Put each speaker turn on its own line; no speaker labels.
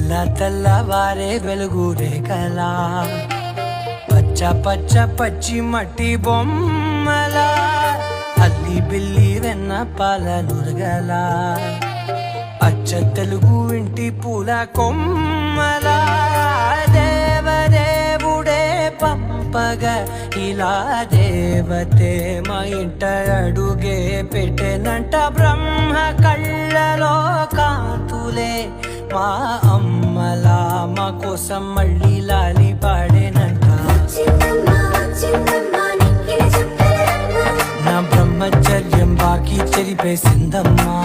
తెల్లవారే వెలుగు రేఖలా పచ్చ పచ్చ పచ్చి మట్టి బొమ్మలా అల్లి బిల్లి వెన్న పాల నురగలా అచ్చ తెలుగు ఇంటి పూల కొమ్మలా దేవదేవుడే పంపగా ఇలా దేవతే మా ఇంట అడుగే పెట్టెనంట బ్రహ్మ కళ్ళలో కాంతులే మా అమ్మలా మా కోసం మళ్ళీ లాలి పాడేనంట నా బ్రహ్మచర్యం బాకీ చెరిపేసిందమ్మా.